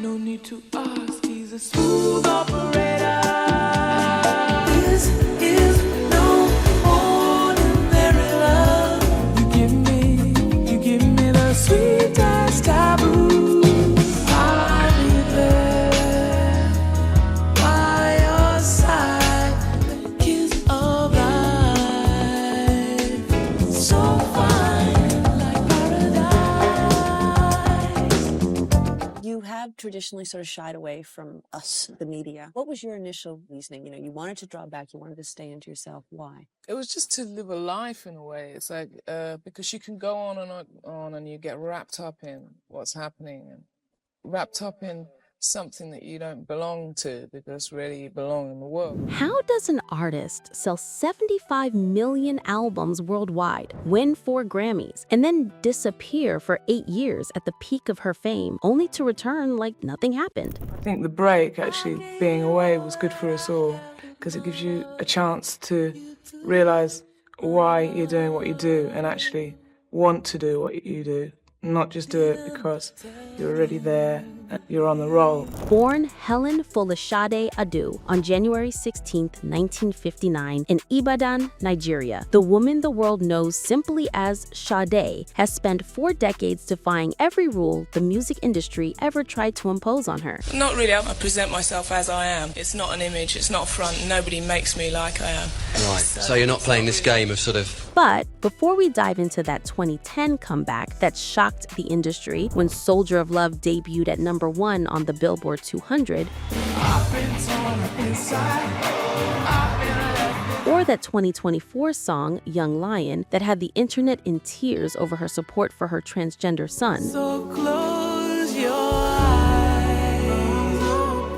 No need to ask, he's a smooth operator. This is no ordinary love. You give me the sweetest taboo. I'll be there by your side. The kiss of life, so fine like paradise. You have traditionally sort of shied away from us, the media. What was your initial reasoning? You wanted to draw back, you wanted to stay into yourself. Why? It was just to live a life in a way. It's like, because you can go on and on and you get wrapped up in what's happening and wrapped up in something that you don't belong to, because really you belong in the world. How does an artist sell 75 million albums worldwide, win 4 Grammys, and then disappear for 8 years at the peak of her fame, only to return like nothing happened? I think the break, actually being away, was good for us all, because it gives you a chance to realize why you're doing what you do and actually want to do what you do, not just do it because you're already there, you're on the roll. Born Helen Folashade Adu on January 16, 1959, in Ibadan, Nigeria, the woman the world knows simply as Sade has spent 4 decades defying every rule the music industry ever tried to impose on her. Not really, I present myself as I am. It's not an image, it's not a front, nobody makes me like I am. Right, so you're not playing this game of sort of... But before we dive into that 2010 comeback that shocked the industry when Soldier of Love debuted at #1 on the Billboard 200, or that 2024 song, Young Lion, that had the internet in tears over her support for her transgender son, So close your eyes.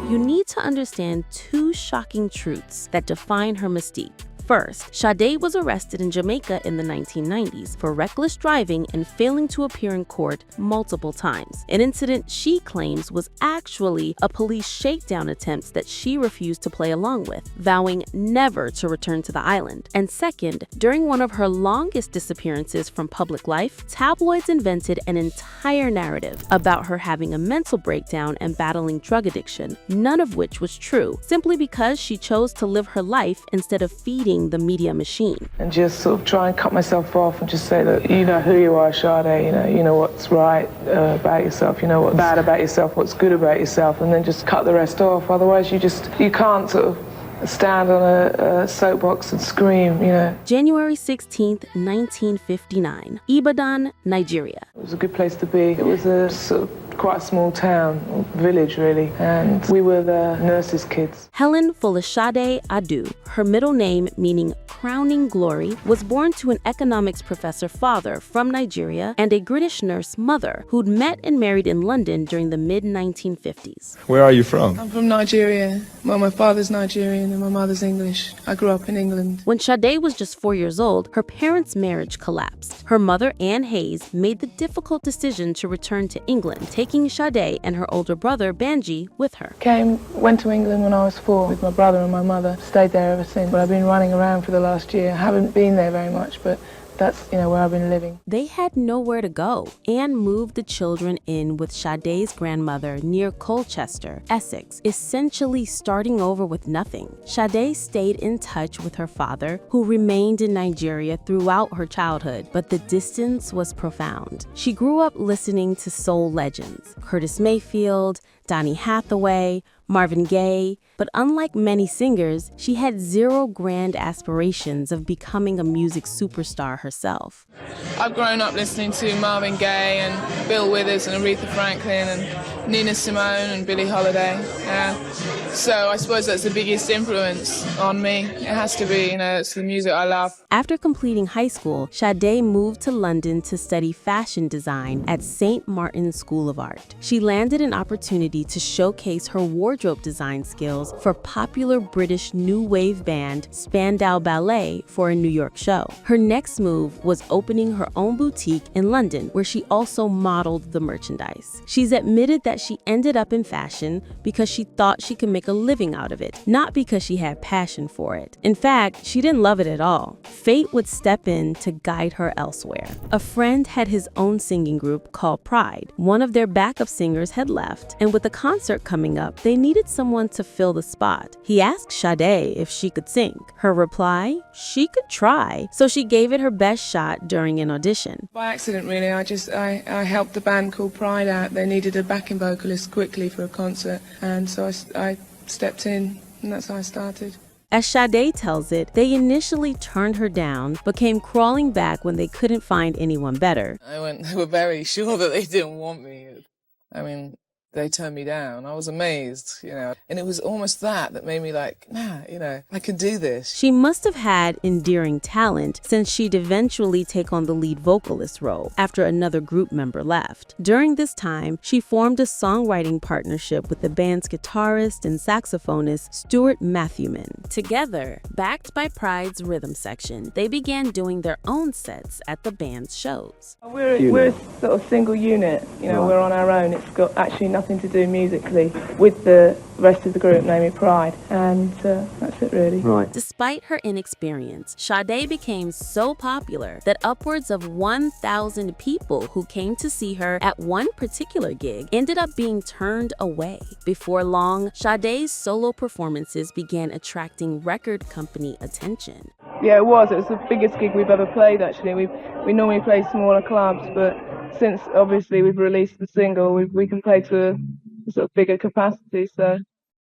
you need to understand 2 shocking truths that define her mystique. First, Sade was arrested in Jamaica in the 1990s for reckless driving and failing to appear in court multiple times, an incident she claims was actually a police shakedown attempt that she refused to play along with, vowing never to return to the island. And second, during one of her longest disappearances from public life, tabloids invented an entire narrative about her having a mental breakdown and battling drug addiction, none of which was true, simply because she chose to live her life instead of feeding the media machine. And just sort of try and cut myself off and just say that you know who you are, Sade, you know what's right about yourself, you know what's bad about yourself, what's good about yourself, and then just cut the rest off. Otherwise you can't sort of stand on a soapbox and scream, January 16th, 1959, Ibadan, Nigeria. It was a good place to be. It was a sort of quite a small town, or village really, and we were the nurses' kids. Helen Folashade Adu, her middle name meaning crowning glory, was born to an economics professor father from Nigeria and a British nurse mother who'd met and married in London during the mid-1950s. Where are you from? I'm from Nigeria. Well, my father's Nigerian and my mother's English. I grew up in England. When Sade was just 4 years old, her parents' marriage collapsed. Her mother, Anne Hayes, made the difficult decision to return to England, taking Sade and her older brother, Banji, with her. Went to England when I was 4 with my brother and my mother. Stayed there ever since. But I've been running around for the last year. I haven't been there very much, but that's, where I've been living. They had nowhere to go. Anne moved the children in with Sade's grandmother near Colchester, Essex, essentially starting over with nothing. Sade stayed in touch with her father, who remained in Nigeria throughout her childhood, but the distance was profound. She grew up listening to soul legends, Curtis Mayfield, Donny Hathaway, Marvin Gaye, but unlike many singers, she had 0 grand aspirations of becoming a music superstar herself. I've grown up listening to Marvin Gaye and Bill Withers and Aretha Franklin and Nina Simone and Billie Holiday. So I suppose that's the biggest influence on me. It has to be, it's the music I love. After completing high school, Sade moved to London to study fashion design at St. Martin's School of Art. She landed an opportunity to showcase her wardrobe design skills for popular British new wave band Spandau Ballet for a New York show. Her next move was opening her own boutique in London, where she also modeled the merchandise. She's admitted that that she ended up in fashion because she thought she could make a living out of it, not because she had passion for it. In fact, she didn't love it at all. Fate would step in to guide her elsewhere. A friend had his own singing group called Pride. One of their backup singers had left, and with a concert coming up, they needed someone to fill the spot. He asked Sade if she could sing. Her reply? She could try. So she gave it her best shot during an audition. By accident, really. I helped the band called Pride out. They needed a backing vocalist quickly for a concert, and so I stepped in, and that's how I started. As Sade tells it, they initially turned her down, but came crawling back when they couldn't find anyone better. They were very sure that they didn't want me. I mean, they turned me down. I was amazed, and it was almost that made me like, nah, I could do this. She must have had endearing talent since she'd eventually take on the lead vocalist role after another group member left. During this time, she formed a songwriting partnership with the band's guitarist and saxophonist Stuart Matthewman. Together, backed by Pride's rhythm section, they began doing their own sets at the band's shows. We're a sort of single unit, we're on our own. It's got actually nothing to do musically with the rest of the group, namely Pride, and that's it really. Right. Despite her inexperience, Sade became so popular that upwards of 1,000 people who came to see her at one particular gig ended up being turned away. Before long, Sade's solo performances began attracting record company attention. Yeah, it was the biggest gig we've ever played, actually. We normally play smaller clubs, but since obviously we've released the single, we can play to a sort of bigger capacity, so.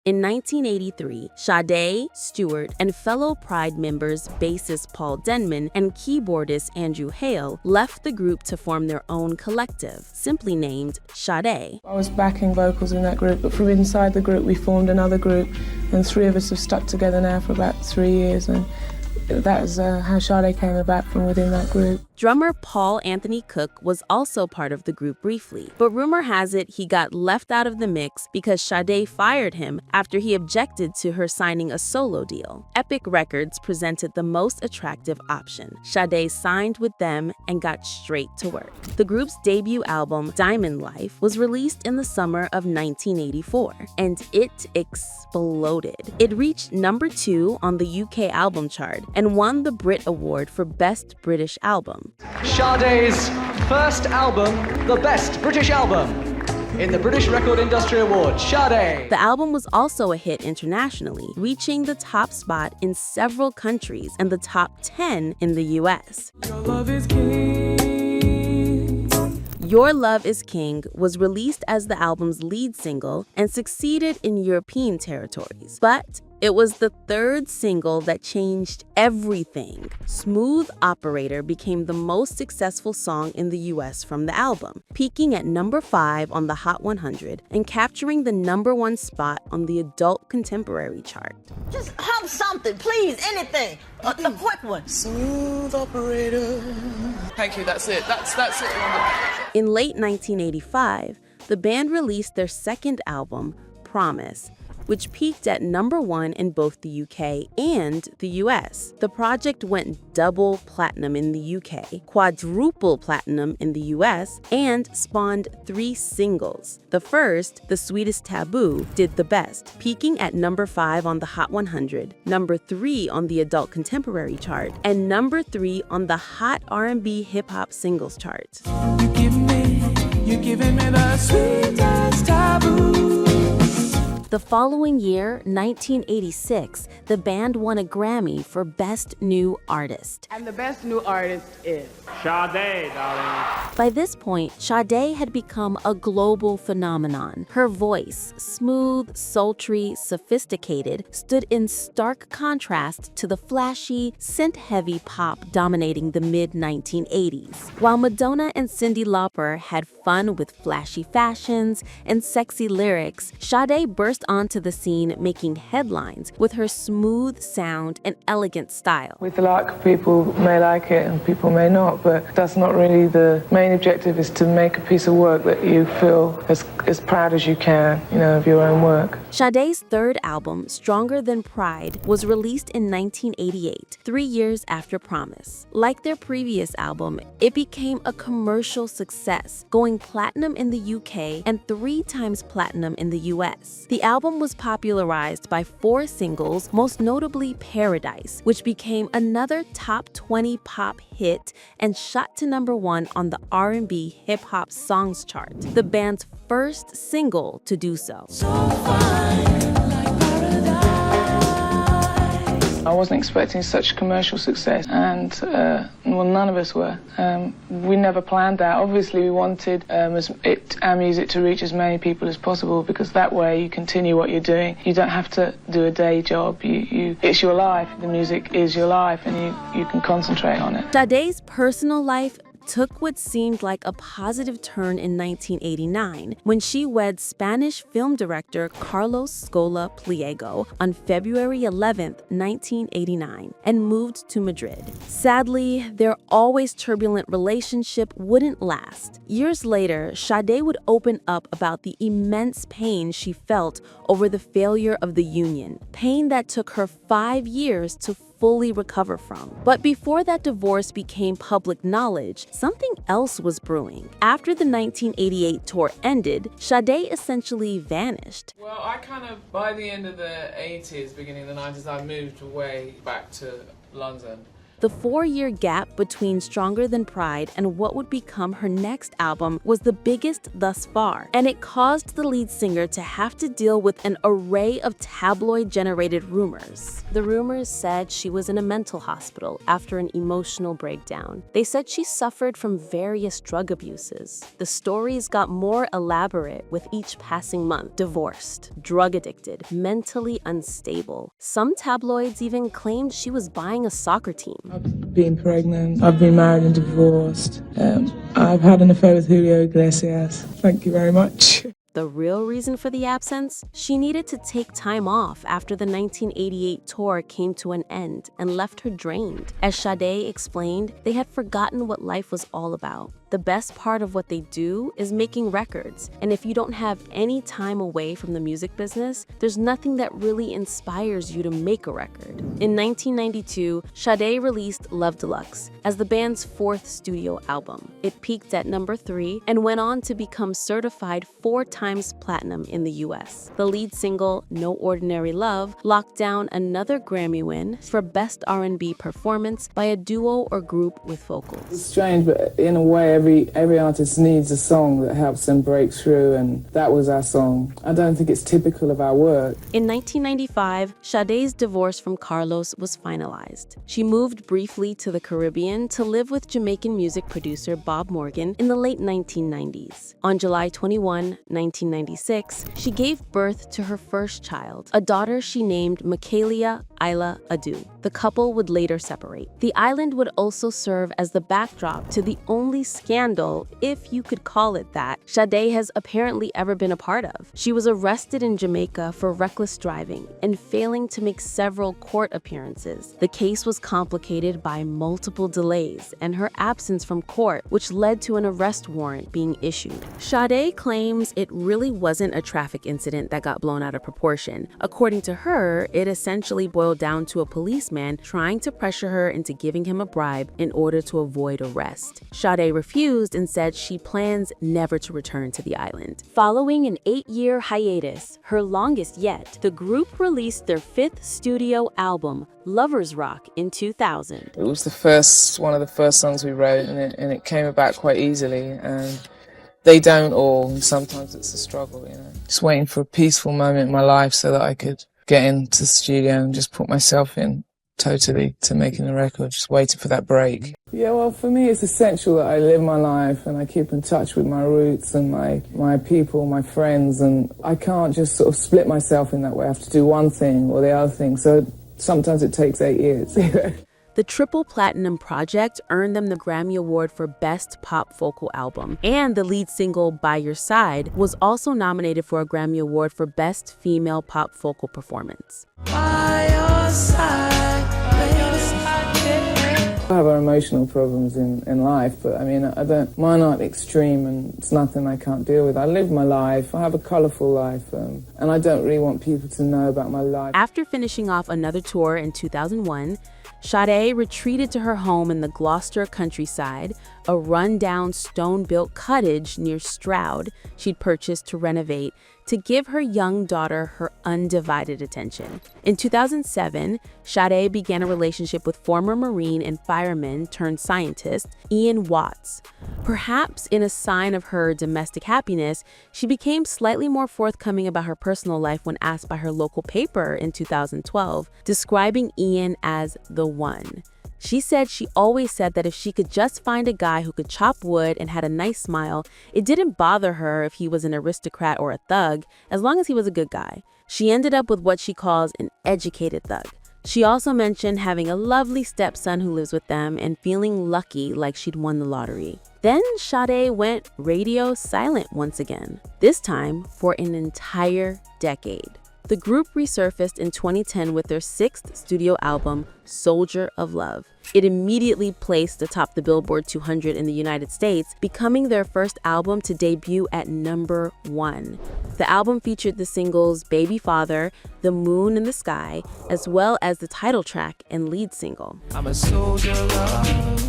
In 1983, Sade, Stewart, and fellow Pride members bassist Paul Denman and keyboardist Andrew Hale left the group to form their own collective, simply named Sade. I was backing vocals in that group, but from inside the group we formed another group, and three of us have stuck together now for about 3 years, and that is how Sade came about from within that group. Drummer Paul Anthony Cook was also part of the group briefly, but rumor has it he got left out of the mix because Sade fired him after he objected to her signing a solo deal. Epic Records presented the most attractive option. Sade signed with them and got straight to work. The group's debut album, Diamond Life, was released in the summer of 1984, and it exploded. It reached number 2 on the UK album chart and won the Brit Award for Best British Album. Sade's first album, the Best British Album, in the British Record Industry Award. Sade! The album was also a hit internationally, reaching the top spot in several countries and the top 10 in the US. Your Love is King. Your Love is King was released as the album's lead single and succeeded in European territories, but it was the third single that changed everything. Smooth Operator became the most successful song in the US from the album, peaking at number 5 on the Hot 100 and capturing the number 1 spot on the Adult Contemporary chart. Just hum something, please, anything. A quick one. Smooth Operator. Thank you, that's it. That's it. In late 1985, the band released their second album, Promise, which peaked at number 1 in both the UK and the US. The project went double platinum in the UK, quadruple platinum in the US, and spawned 3 singles. The first, The Sweetest Taboo, did the best, peaking at number 5 on the Hot 100, number 3 on the Adult Contemporary chart, and number 3 on the Hot R&B Hip Hop Singles chart. You're giving me the sweetest taboo. The following year, 1986, the band won a Grammy for Best New Artist. And the best new artist is Sade, darling. By this point, Sade had become a global phenomenon. Her voice, smooth, sultry, sophisticated, stood in stark contrast to the flashy, synth-heavy pop dominating the mid-1980s. While Madonna and Cyndi Lauper had fun with flashy fashions and sexy lyrics, Sade burst burst onto the scene, making headlines with her smooth sound and elegant style. With luck, people may like it and people may not, but that's not really the main objective, is to make a piece of work that you feel as proud as you can, of your own work. Sade's third album, Stronger Than Pride, was released in 1988, 3 years after Promise. Like their previous album, it became a commercial success, going platinum in the UK and 3 times platinum in the US. The album was popularized by 4 singles, most notably Paradise, which became another top 20 pop hit and shot to #1 on the R&B hip-hop songs chart, the band's first single to do so. I wasn't expecting such commercial success, and none of us were. We never planned that. Obviously, we wanted our music to reach as many people as possible, because that way you continue what you're doing. You don't have to do a day job. It's your life. The music is your life, and you can concentrate on it. Sade's personal life took what seemed like a positive turn in 1989 when she wed Spanish film director Carlos Scola Pliego on February 11, 1989, and moved to Madrid. Sadly, their always turbulent relationship wouldn't last. Years later, Sade would open up about the immense pain she felt over the failure of the union, pain that took her 5 years to fully recover from. But before that divorce became public knowledge, something else was brewing. After the 1988 tour ended, Sade essentially vanished. Well, by the end of the 80s, beginning of the 90s, I moved away back to London. The 4-year gap between Stronger Than Pride and what would become her next album was the biggest thus far, and it caused the lead singer to have to deal with an array of tabloid-generated rumors. The rumors said she was in a mental hospital after an emotional breakdown. They said she suffered from various drug abuses. The stories got more elaborate with each passing month: divorced, drug-addicted, mentally unstable. Some tabloids even claimed she was buying a soccer team. I've been pregnant, I've been married and divorced, I've had an affair with Julio Iglesias. Thank you very much. The real reason for the absence? She needed to take time off after the 1988 tour came to an end and left her drained. As Sade explained, they had forgotten what life was all about. The best part of what they do is making records, and if you don't have any time away from the music business, there's nothing that really inspires you to make a record. In 1992, Sade released Love Deluxe as the band's 4th studio album. It peaked at #3 and went on to become certified 4 times platinum in the US. The lead single, No Ordinary Love, locked down another Grammy win for Best R&B Performance by a duo or group with vocals. It's strange, but in a way, every artist needs a song that helps them break through, and that was our song. I don't think it's typical of our work. In 1995, Sade's divorce from Carlos was finalized. She moved briefly to the Caribbean to live with Jamaican music producer Bob Morgan in the late 1990s. On July 21, 1996, she gave birth to her first child, a daughter she named Michaelia Isla Adu. The couple would later separate. The island would also serve as the backdrop to the only scandal, if you could call it that, Sade has apparently ever been a part of. She was arrested in Jamaica for reckless driving and failing to make several court appearances. The case was complicated by multiple delays and her absence from court, which led to an arrest warrant being issued. Sade claims it really wasn't a traffic incident that got blown out of proportion. According to her, it essentially boiled down to a policeman trying to pressure her into giving him a bribe in order to avoid arrest. Sade refused and said she plans never to return to the island. Following an 8-year hiatus, her longest yet, the group released their 5th studio album, Lovers Rock, in 2000. It was one of the first songs we wrote, and it came about quite easily. And they don't all, and sometimes it's a struggle, Just waiting for a peaceful moment in my life so that I could get into the studio and just put myself in totally to making a record, just waiting for that break. Yeah, well, for me it's essential that I live my life and I keep in touch with my roots and my people, my friends, and I can't just sort of split myself in that way. I have to do one thing or the other thing, so sometimes it takes 8 years. The triple platinum project earned them the Grammy Award for Best Pop Vocal Album, and the lead single By Your Side was also nominated for a Grammy Award for Best Female Pop Vocal Performance. I have emotional problems in life, but I mean, mine aren't extreme, and it's nothing I can't deal with. I live my life, I have a colourful life, and I don't really want people to know about my life. After finishing off another tour in 2001, Sade retreated to her home in the Gloucester countryside, a rundown stone-built cottage near Stroud she'd purchased to renovate to give her young daughter her undivided attention. In 2007, Sade began a relationship with former Marine and fireman turned scientist Ian Watts. Perhaps in a sign of her domestic happiness, she became slightly more forthcoming about her personal life when asked by her local paper in 2012, describing Ian as the one. She said she always said that if she could just find a guy who could chop wood and had a nice smile, it didn't bother her if he was an aristocrat or a thug, as long as he was a good guy. She ended up with what she calls an educated thug. She also mentioned having a lovely stepson who lives with them and feeling lucky like she'd won the lottery. Then Sade went radio silent once again, this time for an entire decade. The group resurfaced in 2010 with their 6th studio album, Soldier of Love. It immediately placed atop the Billboard 200 in the United States, becoming their first album to debut at #1. The album featured the singles Baby Father, The Moon in the Sky, as well as the title track and lead single. I'm a soldier of love.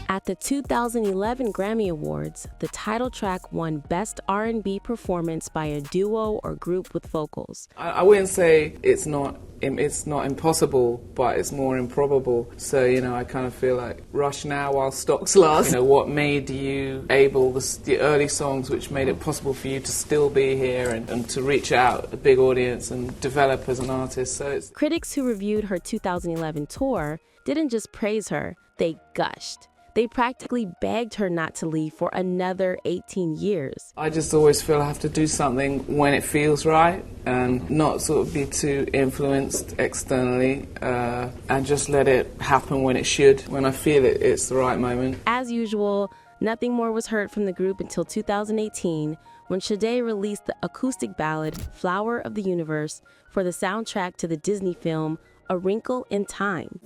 At the 2011 Grammy Awards, the title track won Best R&B Performance by a Duo or Group with Vocals. I wouldn't say it's not impossible, but it's more improbable. So, I kind of feel like rush now while stocks last. What made you able, the early songs which made it possible for you to still be here and to reach out a big audience and develop as an artist. So it's... Critics who reviewed her 2011 tour didn't just praise her, they gushed. They practically begged her not to leave for another 18 years. I just always feel I have to do something when it feels right and not sort of be too influenced externally and just let it happen when it should, when I feel it's the right moment. As usual, nothing more was heard from the group until 2018 when Sade released the acoustic ballad Flower of the Universe for the soundtrack to the Disney film A Wrinkle in Time.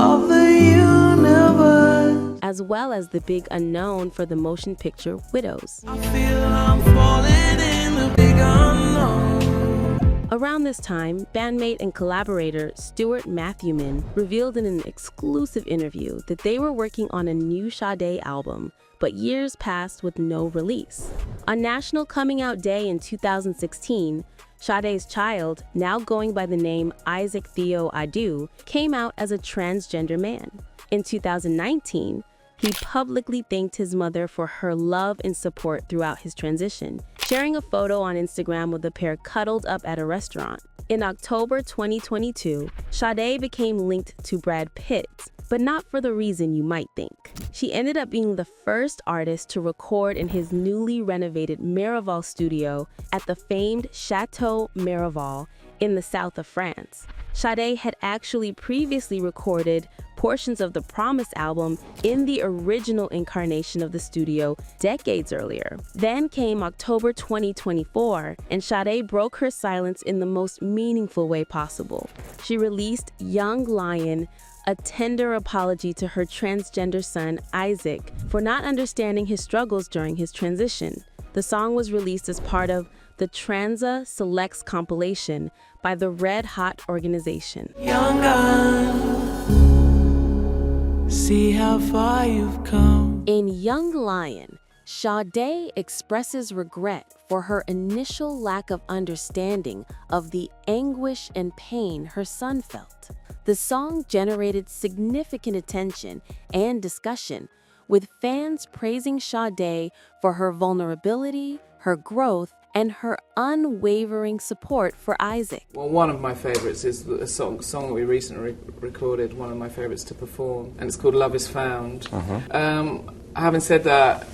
Of the universe. As well as The Big Unknown for the motion picture Widows. I feel I'm falling in the big unknown. Around this time, bandmate and collaborator Stuart Matthewman revealed in an exclusive interview that they were working on a new Sade album, but years passed with no release. On National Coming Out Day in 2016, Sade's child, now going by the name Isaac Theo Adu, came out as a transgender man. In 2019, he publicly thanked his mother for her love and support throughout his transition, sharing a photo on Instagram with the pair cuddled up at a restaurant. In October 2022, Sade became linked to Brad Pitt, but not for the reason you might think. She ended up being the first artist to record in his newly renovated Miraval studio at the famed Chateau Miraval in the south of France. Sade had actually previously recorded portions of the Promise album in the original incarnation of the studio decades earlier. Then came October 2024, and Sade broke her silence in the most meaningful way possible. She released Young Lion, a tender apology to her transgender son, Isaac, for not understanding his struggles during his transition. The song was released as part of the Transa Selects compilation by the Red Hot organization. Young gun, see how far you've come. In Young Lion, Sade expresses regret for her initial lack of understanding of the anguish and pain her son felt. The song generated significant attention and discussion, with fans praising Sade for her vulnerability, her growth, and her unwavering support for Isaac. Well, one of my favourites is a song that we recently recorded, one of my favourites to perform, and it's called Love Is Found. Having said that,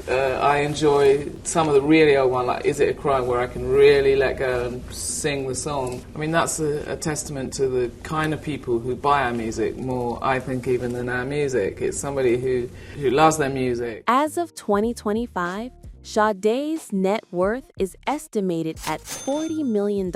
I enjoy some of the really old ones, like Is It a Crime, where I can really let go and sing the song. I mean, that's a testament to the kind of people who buy our music more, I think, even than our music. It's somebody who loves their music. As of 2025, Sade's net worth is estimated at $40 million,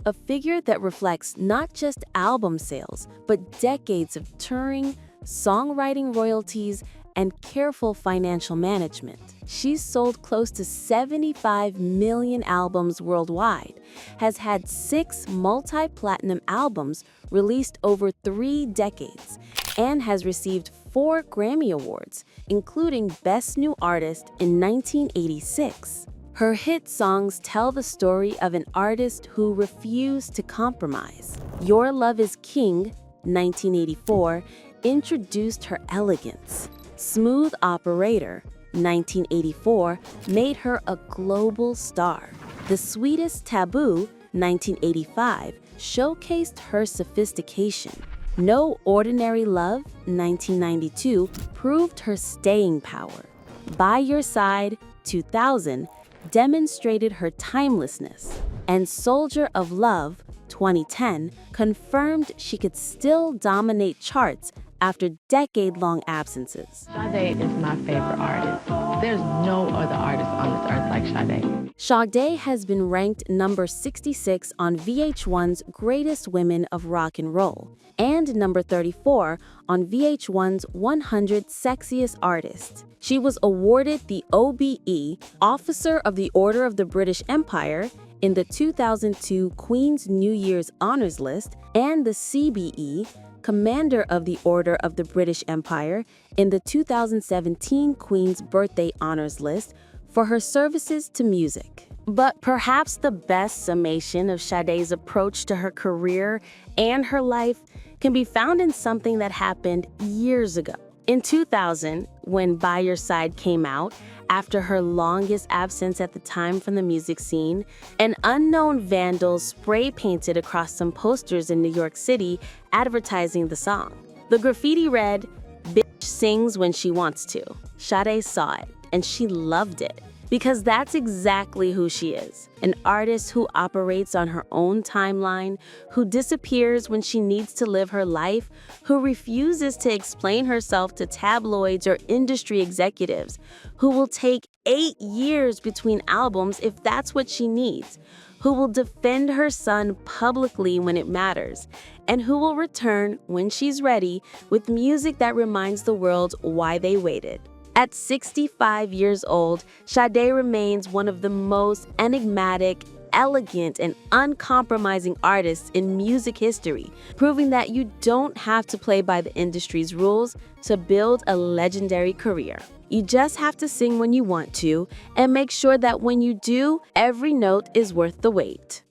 a figure that reflects not just album sales, but decades of touring, songwriting royalties, and careful financial management. She's sold close to 75 million albums worldwide, has had 6 multi-platinum albums released over 3 decades, and has received 4 Grammy Awards, including Best New Artist in 1986. Her hit songs tell the story of an artist who refused to compromise. Your Love is King, 1984, introduced her elegance. Smooth Operator, 1984, made her a global star. The Sweetest Taboo, 1985, showcased her sophistication. No Ordinary Love, 1992, proved her staying power. By Your Side, 2000, demonstrated her timelessness. And Soldier of Love, 2010, confirmed she could still dominate charts after decade-long absences. Sade is my favorite artist. There's no other artist on this earth like Sade. Sade has been ranked number 66 on VH1's Greatest Women of Rock and Roll and number 34 on VH1's 100 Sexiest Artists. She was awarded the OBE, Officer of the Order of the British Empire, in the 2002 Queen's New Year's Honours List, and the CBE, Commander of the Order of the British Empire, in the 2017 Queen's Birthday Honours List for her services to music. But perhaps the best summation of Sade's approach to her career and her life can be found in something that happened years ago. In 2000, when By Your Side came out, after her longest absence at the time from the music scene, an unknown vandal spray-painted across some posters in New York City advertising the song. The graffiti read, "Bitch sings when she wants to." Sade saw it, and she loved it. Because that's exactly who she is, an artist who operates on her own timeline, who disappears when she needs to live her life, who refuses to explain herself to tabloids or industry executives, who will take 8 years between albums if that's what she needs, who will defend her son publicly when it matters, and who will return when she's ready with music that reminds the world why they waited. At 65 years old, Sade remains one of the most enigmatic, elegant, and uncompromising artists in music history, proving that you don't have to play by the industry's rules to build a legendary career. You just have to sing when you want to, and make sure that when you do, every note is worth the wait.